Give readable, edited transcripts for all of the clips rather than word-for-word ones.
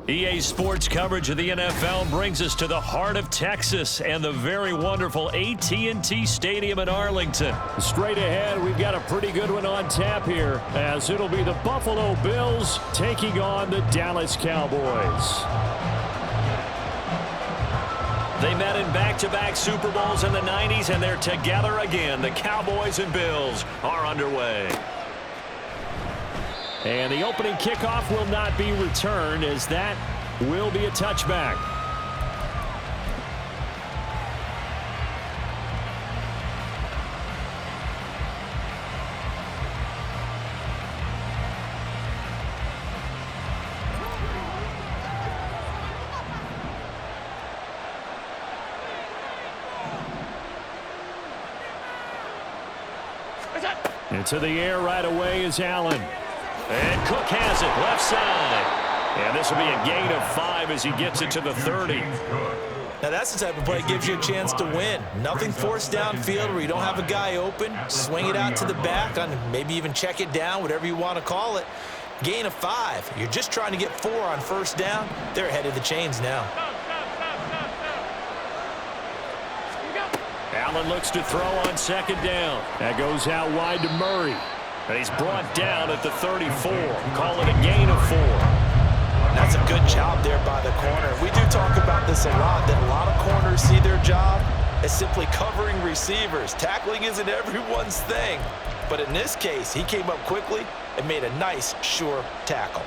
EA Sports coverage of the NFL brings us to the heart of Texas and the very wonderful AT&T Stadium in Arlington. Straight ahead, we've got a pretty good one on tap here, as it'll be the Buffalo Bills taking on the Dallas Cowboys. They met in back-to-back Super Bowls in the 90s, and they're together again. The Cowboys and Bills are underway. And the opening kickoff will not be returned, as that will be a touchback. Into the air right away is Allen. And Cook has it, left side. And this will be a gain of 5 as he gets it to the 30. Now that's the type of play that gives you a chance to win. Nothing forced downfield where you don't have a guy open. Swing it out to the back, maybe even check it down, whatever you want to call it. Gain of 5. You're just trying to get 4 on first down. They're ahead of the chains now. Allen looks to throw on second down. That goes out wide to Murray. And he's brought down at the 34. Call it a gain of 4. That's a good job there by the corner. We do talk about this a lot, that a lot of corners see their job as simply covering receivers. Tackling isn't everyone's thing. But in this case, he came up quickly and made a nice, sure tackle.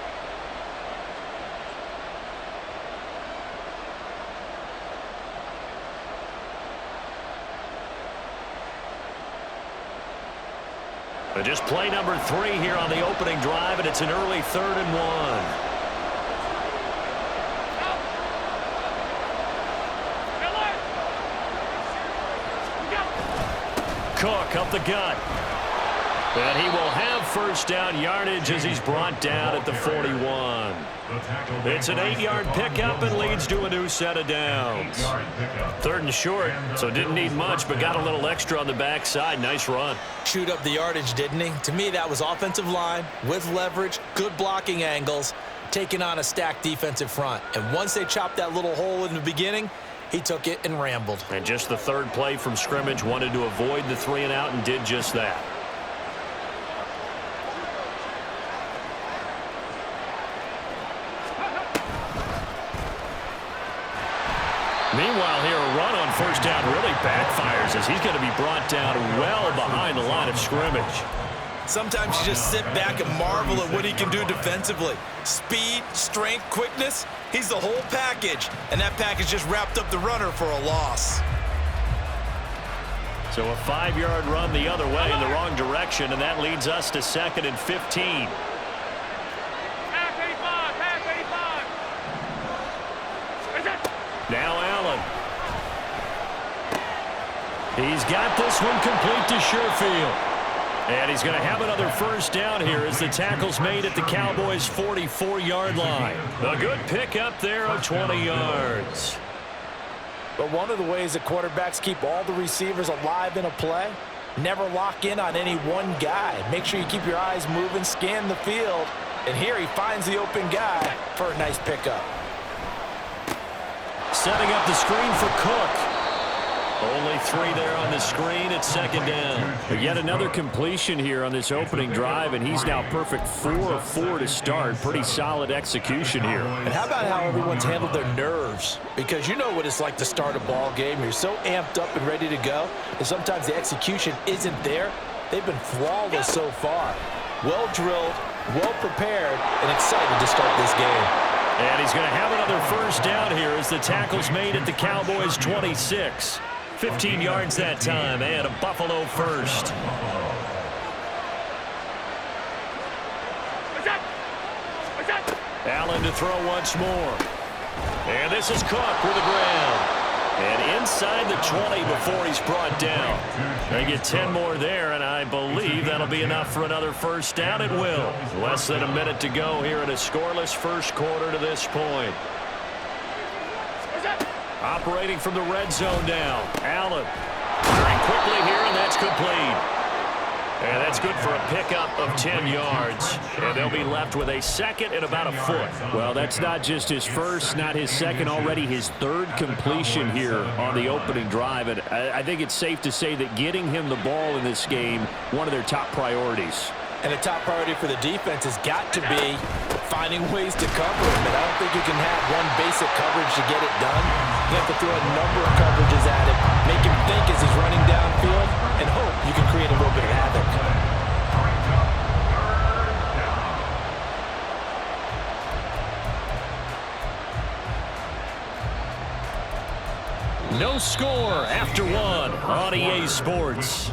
Just play number 3 here on the opening drive, and it's an early 3rd and 1. Cook up the gut. And he will have first down yardage as he's brought down at the 41. It's an 8-yard pickup and leads to a new set of downs. 3rd and short, so didn't need much, but got a little extra on the backside. Nice run. Chewed up the yardage, didn't he? To me, that was offensive line with leverage, good blocking angles, taking on a stacked defensive front. And once they chopped that little hole in the beginning, he took it and rambled. And just the 3rd play from scrimmage, wanted to avoid the 3 and out and did just that. Meanwhile, here a run on first down really backfires as he's going to be brought down well behind the line of scrimmage. Sometimes you just sit back and marvel at what he can do defensively. Speed, strength, quickness, he's the whole package. And that package just wrapped up the runner for a loss. So a 5-yard run the other way in the wrong direction, and that leads us to 2nd and 15. Now Allen. He's got this one complete to Sherfield. And he's going to have another first down here as the tackle's made at the Cowboys' 44-yard line. A good pickup there of 20 yards. But one of the ways that quarterbacks keep all the receivers alive in a play, never lock in on any one guy. Make sure you keep your eyes moving, scan the field. And here he finds the open guy for a nice pickup. Setting up the screen for Cook. Only 3 there on the screen at 2nd down. But yet another completion here on this opening drive, and he's now perfect 4 of 4 to start. Pretty solid execution here. And how about how everyone's handled their nerves? Because you know what it's like to start a ball game. You're so amped up and ready to go, and sometimes the execution isn't there. They've been flawless so far. Well drilled, well prepared, and excited to start this game. And he's going to have another first down here as the tackle's made at the Cowboys' 26. 15 yards that time, and a Buffalo first. Allen to throw once more. And this is Cook with the ground. And inside the 20 before he's brought down. They get 10 more there, and I believe that'll be enough for another first down. It will. Less than a minute to go here in a scoreless first quarter to this point. Operating from the red zone now. Allen firing quickly here, and that's complete. And that's good for a pickup of 10 yards. And they'll be left with a second and about a foot. Well, that's not just his first, not his second, already his third completion here on the opening drive. And I think it's safe to say that getting him the ball in this game, one of their top priorities. And the top priority for the defense has got to be finding ways to cover him. And I don't think you can have one basic coverage to get it done. You have to throw a number of coverages at him, make him think as he's running downfield, and hope you can create a little bit of havoc. No score after one on EA Sports.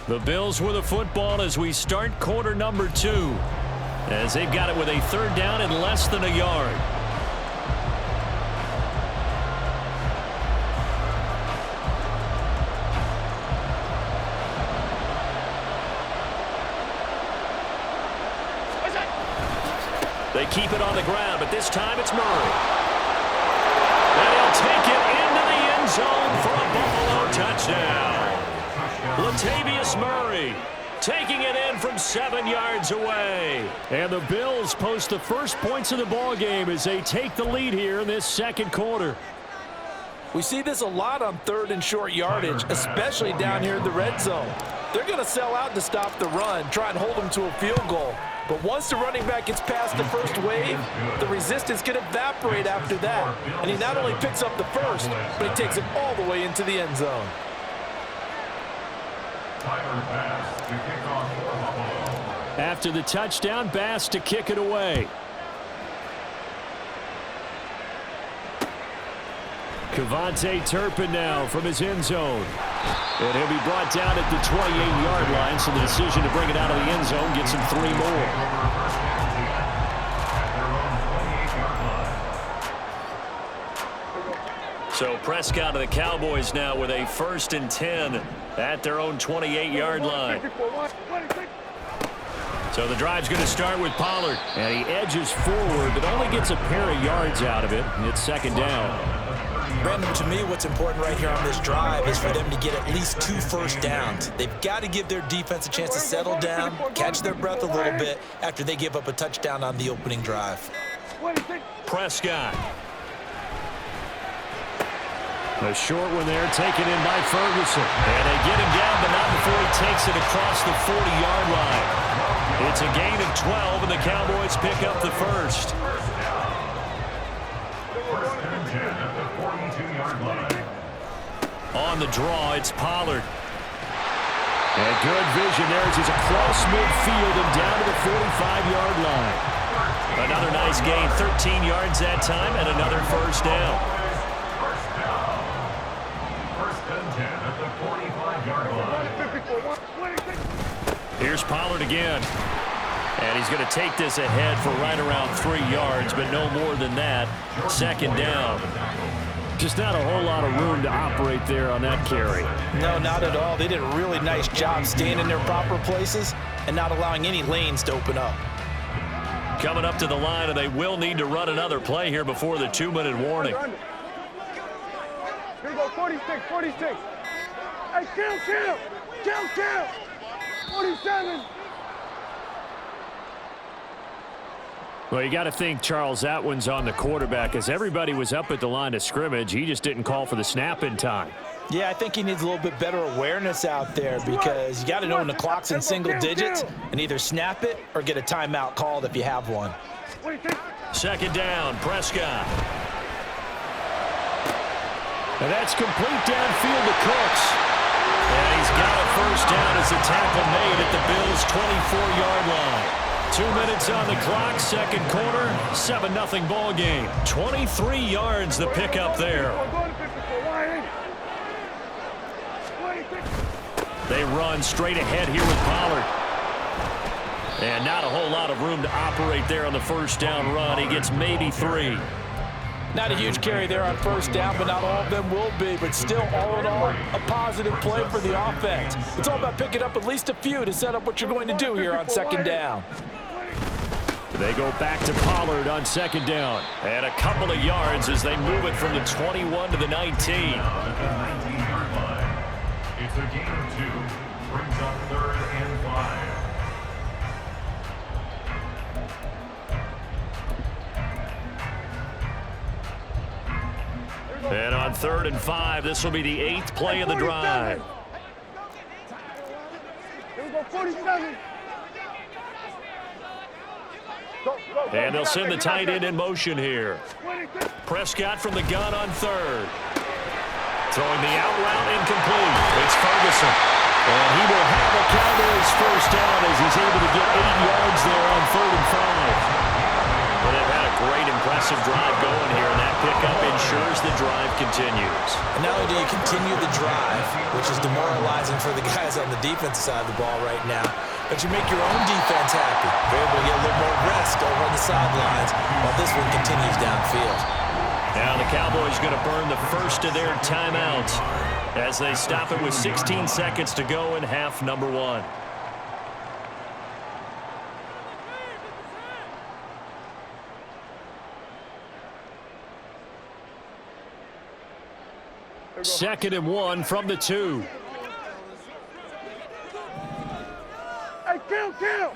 The Bills with the football as we start quarter number 2. As they've got it with a third down and less than a yard. They keep it on the ground, but this time it's Murray. And he'll take it into the end zone for a Buffalo touchdown. Latavius Murray taking it in from 7 yards away. And the Bills post the first points of the ball game as they take the lead here in this second quarter. We see this a lot on third and short yardage, especially down here in the red zone. They're going to sell out to stop the run, try and hold them to a field goal. But once the running back gets past the first wave, the resistance can evaporate after that. And he not only picks up the first, but he takes it all the way into the end zone. After the touchdown, Bass to kick it away. Kevontae Turpin now from his end zone. And he'll be brought down at the 28-yard line, so the decision to bring it out of the end zone gets him 3 more. So Prescott of the Cowboys now with a 1st and 10 at their own 28-yard line. So the drive's going to start with Pollard. And he edges forward, but only gets a pair of yards out of it. It's second down. Brandon, to me, what's important right here on this drive is for them to get at least 2 first downs. They've got to give their defense a chance to settle down, catch their breath a little bit after they give up a touchdown on the opening drive. Prescott. A short one there, taken in by Ferguson. And they get him down, but not before he takes it across the 40-yard line. It's a gain of 12, and the Cowboys pick up the first. On the draw, it's Pollard. And good vision there as he's across midfield and down to the 45-yard line. Another nice gain, 13 yards that time, and another first down. Here's Pollard again. And he's going to take this ahead for right around 3 yards, but no more than that. Second down. Just not a whole lot of room to operate there on that carry. No, not at all. They did a really nice job staying in their proper places and not allowing any lanes to open up. Coming up to the line, and they will need to run another play here before the 2-minute warning. Here we go, 46, 46. Hey, kill. 47. Well, you got to think, Charles, that one's on the quarterback as everybody was up at the line of scrimmage. He just didn't call for the snap in time. Yeah, I think he needs a little bit better awareness out there because you got to know when the clock's in single digits and either snap it or get a timeout called if you have one. Second down, Prescott. And that's complete downfield to Cooks. And he's got a first down as the tackle made at the Bills' 24-yard line. 2 minutes on the clock, second quarter, 7-0 ball game. 23 yards the pickup there. They run straight ahead here with Pollard. And not a whole lot of room to operate there on the first down run. He gets maybe 3. Not a huge carry there on first down, but not all of them will be. But still, all in all, a positive play for the offense. It's all about picking up at least a few to set up what you're going to do here on second down. They go back to Pollard on second down. And a couple of yards as they move it from the 21 to the 19. 3rd and 5. This will be the 8th play of the drive. Here we go, 47. And they'll send the tight end in motion here. 26. Prescott from the gun on 3rd. Throwing the out route incomplete. It's Ferguson. And he will have a Cowboys first down as he's able to get 8 yards there on 3rd and 5. Well, they've had a great, impressive drive going here, and that pickup ensures the drive continues. And not only do you continue the drive, which is demoralizing for the guys on the defensive side of the ball right now, but you make your own defense happy. They're able to get a little more rest over on the sidelines while this one continues downfield. Now the Cowboys going to burn the first of their timeouts as they stop it with 16 seconds to go in half number 1. Second and 1 from the 2. Hey, kill.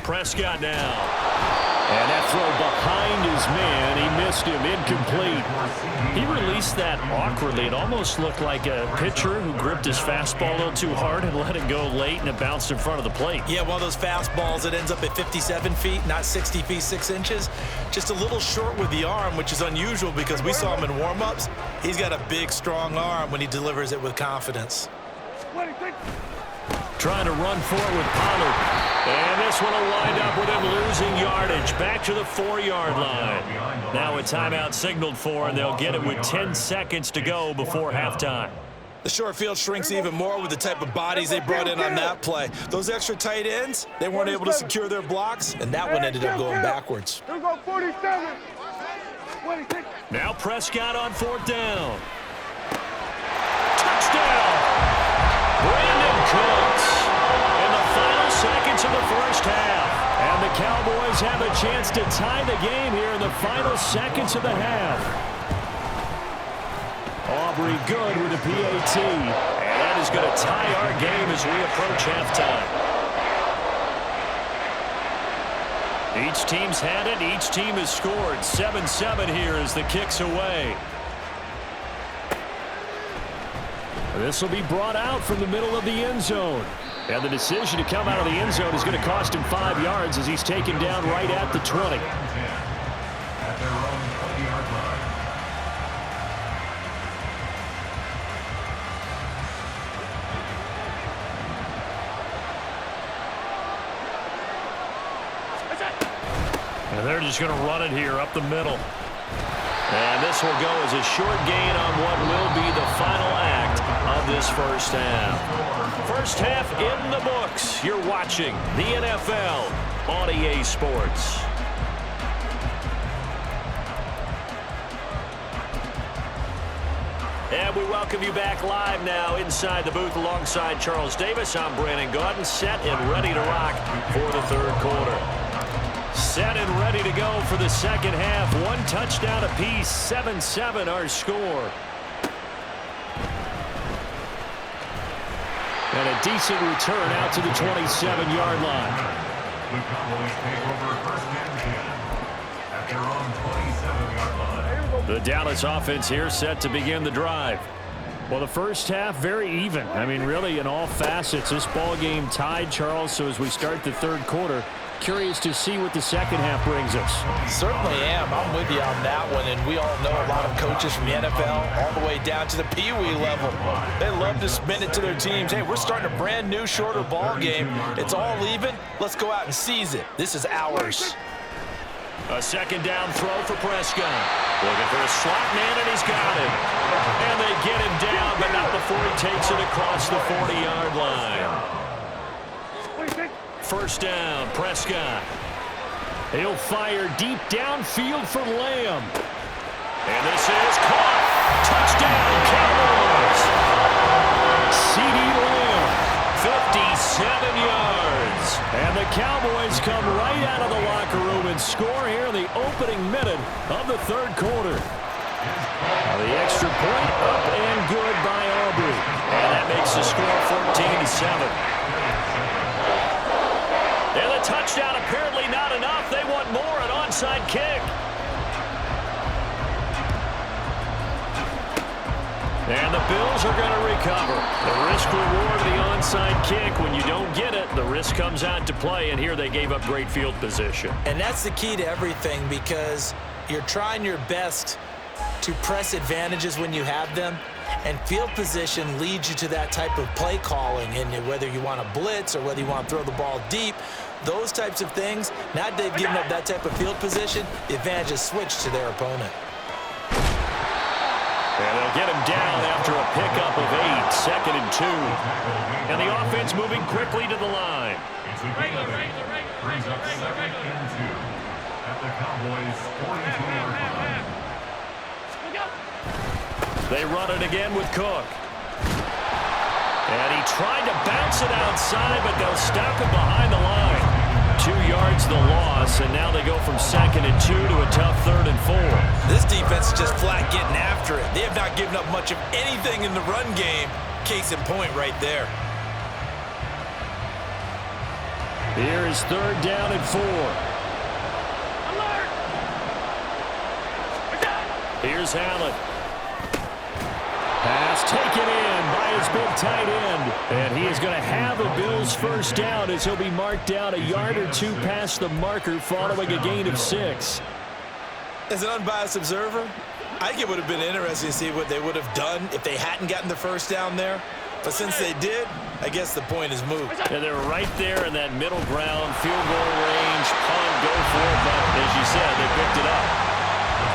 Prescott now. And that throw behind his man. He missed him. Incomplete. He released that awkwardly. It almost looked like a pitcher who gripped his fastball a little too hard and let it go late, and it bounced in front of the plate. Yeah, one of those fastballs that ends up at 57 feet, not 60 feet, 6 inches. Just a little short with the arm, which is unusual because we saw him in warm-ups. He's got a big, strong arm when he delivers it with confidence. 26. Trying to run for it with Pollard. And this one will wind up with him losing yardage. Back to the 4-yard line. Now a timeout signaled for, and they'll get it with 10 seconds to go before halftime. The short field shrinks even more with the type of bodies they brought in on that play. Those extra tight ends, they weren't able to secure their blocks, and that one ended up going backwards. Here we go, 47. 26. Now Prescott on 4th down. Touchdown! Brandon Cooks in the final seconds of the first half. And the Cowboys have a chance to tie the game here in the final seconds of the half. Aubrey good with a PAT. And that is going to tie our game as we approach halftime. Each team's had it. Each team has scored. 7-7 here as the kick's away. This will be brought out from the middle of the end zone. And the decision to come out of the end zone is going to cost him 5 yards as he's taken down right at the 20. At their own 20-yard line. And they're just going to run it here up the middle. And this will go as a short gain on what will be the final act of this first half. First half in the books. You're watching the NFL on EA Sports. And we welcome you back live now inside the booth alongside Charles Davis. I'm Brandon Gaudin, set and ready to rock for the third quarter. Set and ready to go for the second half. 1 touchdown apiece, 7-7 our score. And a decent return out to the 27-yard line. The Cowboys take over first and 10 at their own 27-yard line. The Dallas offense here set to begin the drive. Well, the first half, very even. I mean, really, in all facets, this ball game tied, Charles. So as we start the third quarter, curious to see what the second half brings us. Certainly am. I'm with you on that one, and we all know a lot of coaches from the NFL all the way down to the Pee Wee level. They love to spin it to their teams. Hey, we're starting a brand new, shorter ball game. It's all even. Let's go out and seize it. This is ours. A second down throw for Prescott. Looking for a slot man, and he's got it. And they get him down, but not before he takes it across the 40-yard line. First down, Prescott. He'll fire deep downfield for Lamb. And this is caught. Touchdown, Cowboys. C.D. Lamb, 57 yards. And the Cowboys come right out of the locker room and score here in the opening minute of the third quarter. Now the extra point up and good by Aubrey. And that makes the score 14-7. And the touchdown apparently not enough. They want more, an onside kick. And the Bills are going to recover. The risk-reward of the onside kick. When you don't get it, the risk comes out to play, and here they gave up great field position. And that's the key to everything, because you're trying your best to press advantages when you have them, and field position leads you to that type of play calling. And whether you want to blitz or whether you want to throw the ball deep, those types of things, now that they've given up that type of field position, the advantage is switched to their opponent. And they'll get him down after a pickup of 8, 2nd and 2. And the offense moving quickly to the line. It's a gain of 8. Brings up 2nd and 2 at the Cowboys' 42-yard line. They run it again with Cook. And he tried to bounce it outside, but they'll stop him behind the line. 2 yards the loss, and now they go from 2nd and 2 to a tough 3rd and 4. This defense is just flat getting after it. They have not given up much of anything in the run game. Case in point right there. Here is 3rd down and 4. Here's Allen. Pass taken in by his big tight end. And he is going to have a Bills first down as he'll be marked down a yard or 2 past the marker following a gain of 6. As an unbiased observer, I think it would have been interesting to see what they would have done if they hadn't gotten the first down there. But since they did, I guess the point is moved. And they're right there in that middle ground, field goal range, punt, go for it. But as you said, they picked it up.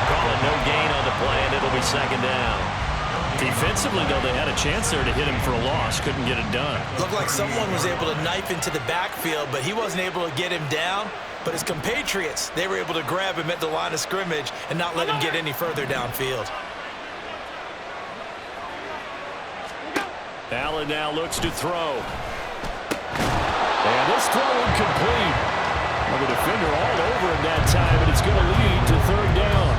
Call it no gain on the play, and it'll be 2nd down. Defensively, though, they had a chance there to hit him for a loss. Couldn't get it done. Looked like someone was able to knife into the backfield, but he wasn't able to get him down. But his compatriots, they were able to grab him at the line of scrimmage and not let him get any further downfield. Allen now looks to throw. And this throw incomplete. Well, the defender all over him that time, and it's going to lead to 3rd down.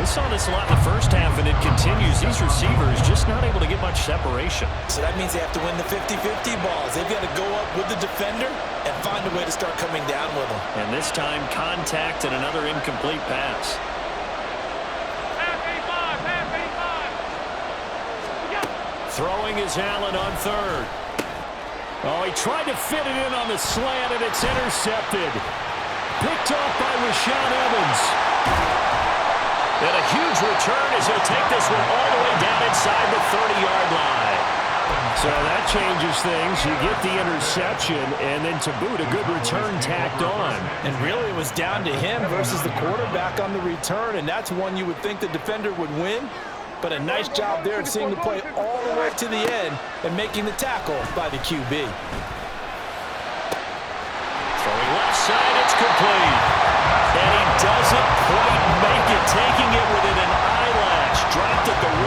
We saw this a lot in the first half, and it continues. These receivers just not able to get much separation. So that means they have to win the 50-50 balls. They've got to go up with the defender and find a way to start coming down with them. And this time, contact and another incomplete pass. Throwing is Allen on 3rd. Oh, he tried to fit it in on the slant, and it's intercepted. Picked off by Rashaan Evans. And a huge return as he'll take this one all the way down inside the 30-yard line. So that changes things. You get the interception, and then to boot, a good return tacked on. And really, it was down to him versus the quarterback on the return, and that's one you would think the defender would win. But a nice job there at seeing the play all the way to the end and making the tackle by the QB. Throwing left side, it's complete. And he doesn't quite make it, taking it within an eyelash. Dropped at the 1.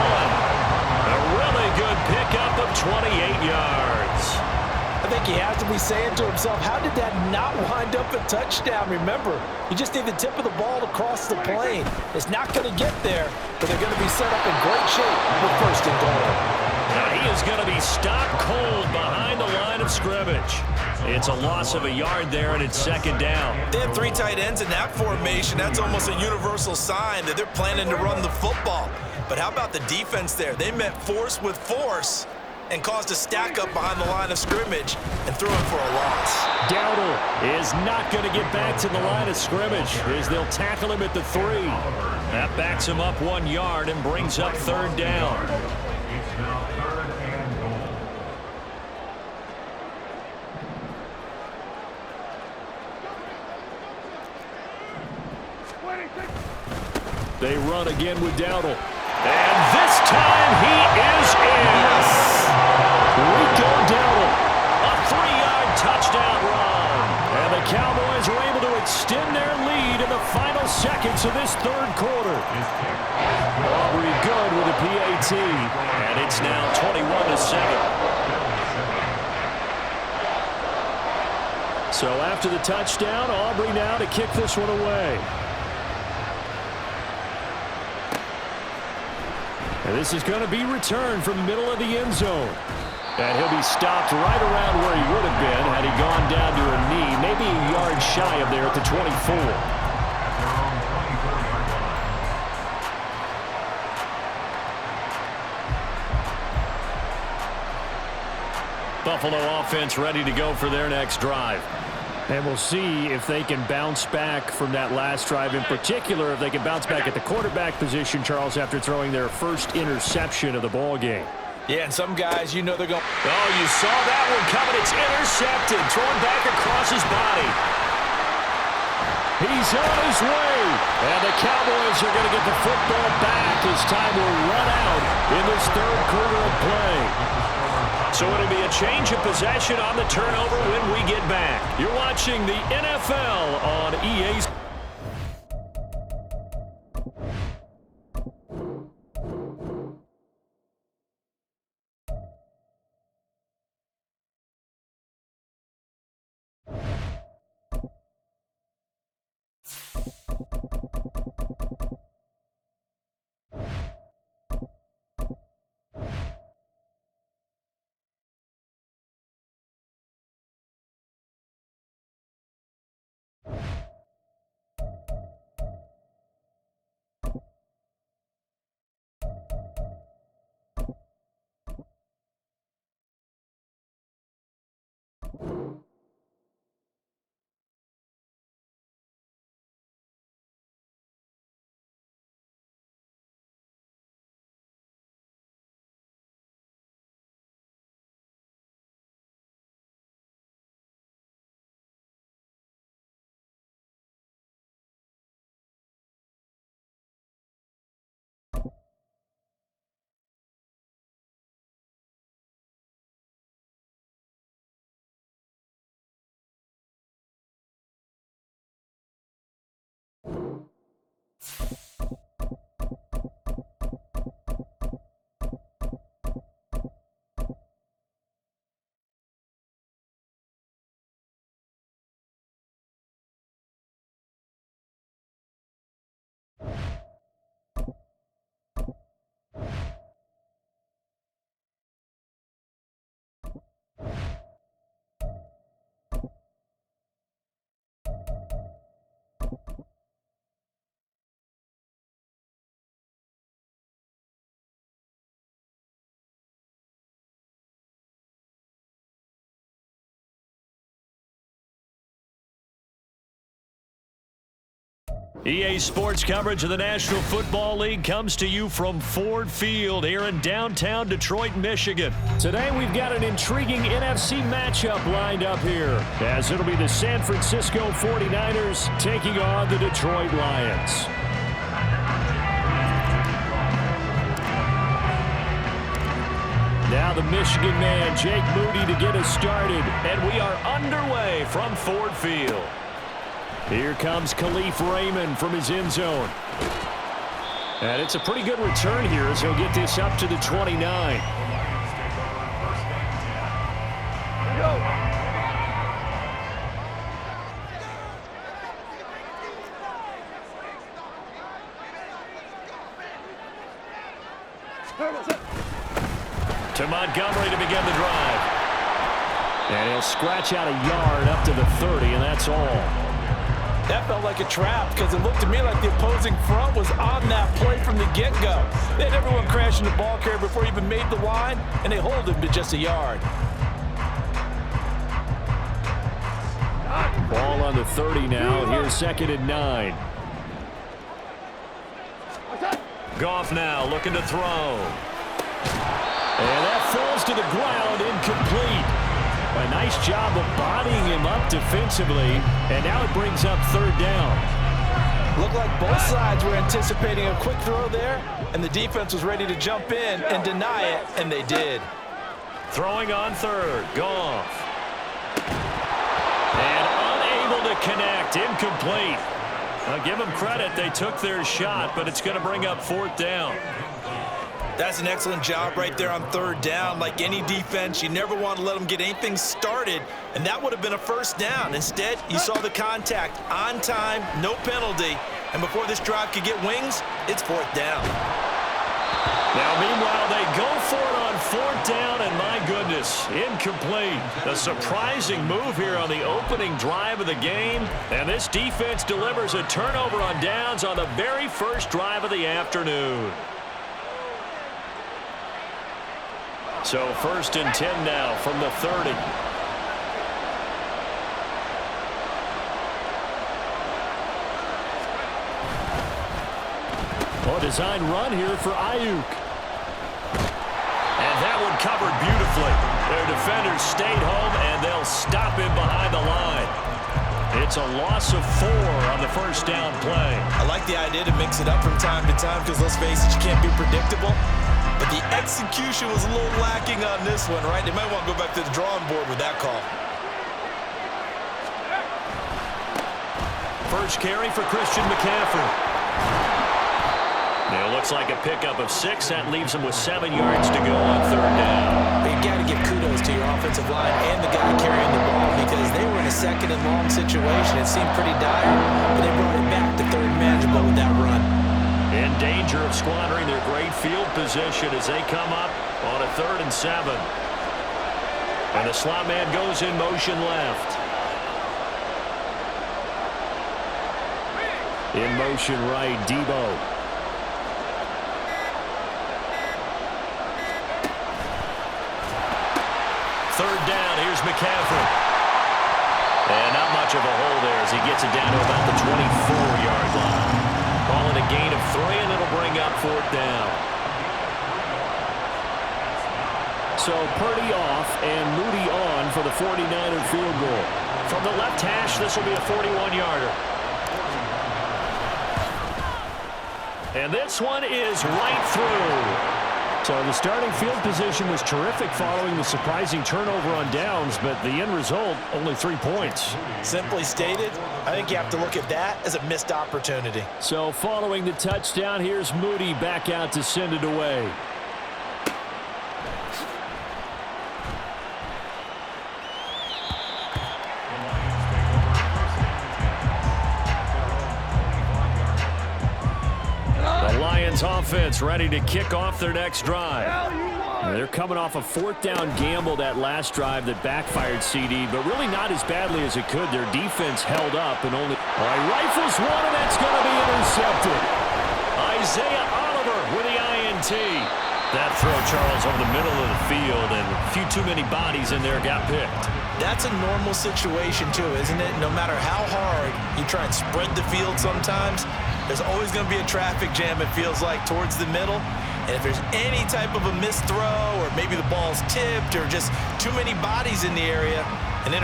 A really good pickup of 28 yards. I think he has to be saying to himself, how did that not wind up a touchdown? Remember, you just need the tip of the ball to cross the plane. It's not going to get there, but they're going to be set up in great shape with 1st and goal. Now he is going to be stopped cold behind the line of scrimmage. It's a loss of a yard there, and it's 2nd down. They have 3 tight ends in that formation. That's almost a universal sign that they're planning to run the football. But how about the defense there? They met force with force and caused a stack up behind the line of scrimmage and threw him for a loss. Dowdle is not going to get back to the line of scrimmage as they'll tackle him at the 3. That backs him up 1 yard and brings up 3rd down. It's now 3rd and goal. They run again with Dowdle. And this time he is in. Rico Dowdle. A 3-yard touchdown run. And the Cowboys are able to extend their lead in the final seconds of this 3rd quarter. Aubrey good with a PAT. And it's now 21-7. So after the touchdown, Aubrey now to kick this one away. And this is going to be returned from the middle of the end zone. And he'll be stopped right around where he would have been had he gone down to a knee, maybe a yard shy of there at the 24. Buffalo offense ready to go for their next drive. And we'll see if they can bounce back from that last drive. In particular, if they can bounce back at the quarterback position, Charles, after throwing their first interception of the ball game. Yeah, and some guys, you know they're going. Oh, you saw that one coming. It's intercepted. Thrown back across his body. He's on his way. And the Cowboys are going to get the football back as time will run out in this third quarter of play. So it'll be a change of possession on the turnover when we get back. You're watching the NFL on EA. EA Sports coverage of the National Football League comes to you from Ford Field here in downtown Detroit, Michigan. Today we've got an intriguing NFC matchup lined up here, as it'll be the San Francisco 49ers taking on the Detroit Lions. Now the Michigan man, Jake Moody, to get us started, and we are underway from Ford Field. Here comes Khalif Raymond from his end zone. And it's a pretty good return here as he'll get this up to the 29. To Montgomery to begin the drive. And he'll scratch out a yard up to the 30, and that's all. That felt like a trap because it looked to me like the opposing front was on that play from the get-go. They had everyone crashing the ball carrier before he even made the line, and they hold him to just a yard. Ball on the 30 now. Here's 2nd and 9. Goff now looking to throw. And that falls to the ground, incomplete. A nice job of bodying him up defensively, and now it brings up 3rd down. Looked like both sides were anticipating a quick throw there, and the defense was ready to jump in and deny it, and they did. Throwing on 3rd, Goff. And unable to connect, incomplete. I'll give them credit, they took their shot, but it's going to bring up 4th down. That's an excellent job right there on 3rd down. Like any defense, you never want to let them get anything started, and that would have been a 1st down. Instead, you saw the contact on time, no penalty, and before this drive could get wings, it's 4th down. Now, meanwhile, they go for it on 4th down, and my goodness, incomplete. A surprising move here on the opening drive of the game, and this defense delivers a turnover on downs on the very first drive of the afternoon. So 1st and 10 now from the 30. Oh, design run here for Ayuk. And that one covered beautifully. Their defenders stayed home, and they'll stop him behind the line. It's a loss of 4 on the 1st down play. I like the idea to mix it up from time to time because, let's face it, you can't be predictable. But the execution was a little lacking on this one, right? They might want to go back to the drawing board with that call. First carry for Christian McCaffrey. It looks like a pickup of 6. That leaves him with 7 yards to go on 3rd down. You got to give kudos to your offensive line and the guy carrying the ball because they were in a 2nd and long situation. It seemed pretty dire, but they brought it back to 3rd and manageable with that run. In danger of squandering their great field position as they come up on a 3rd and 7. And the slot man goes in motion left. In motion right, Debo. Third down, here's McCaffrey. And not much of a hole there as he gets it down to about the 24-yard line. Calling a gain of 3, and it'll bring up 4th down. So Purdy off and Moody on for the 49er field goal. From the left hash, this will be a 41-yarder. And this one is right through. So the starting field position was terrific following the surprising turnover on downs, but the end result, only 3 points. Simply stated, I think you have to look at that as a missed opportunity. So following the touchdown, here's Moody back out to send it away. Offense ready to kick off their next drive. They're coming off a 4th down gamble that last drive that backfired CD, but really not as badly as it could. Their defense held up and only rifles one, and that's going to be intercepted. Isaiah Oliver with the INT. That throw, Charles, over the middle of the field, and a few too many bodies in there got picked. That's a normal situation too, isn't it? No matter how hard you try and spread the field sometimes, there's always going to be a traffic jam, it feels like, towards the middle. And if there's any type of a missed throw or maybe the ball's tipped or just too many bodies in the area, and then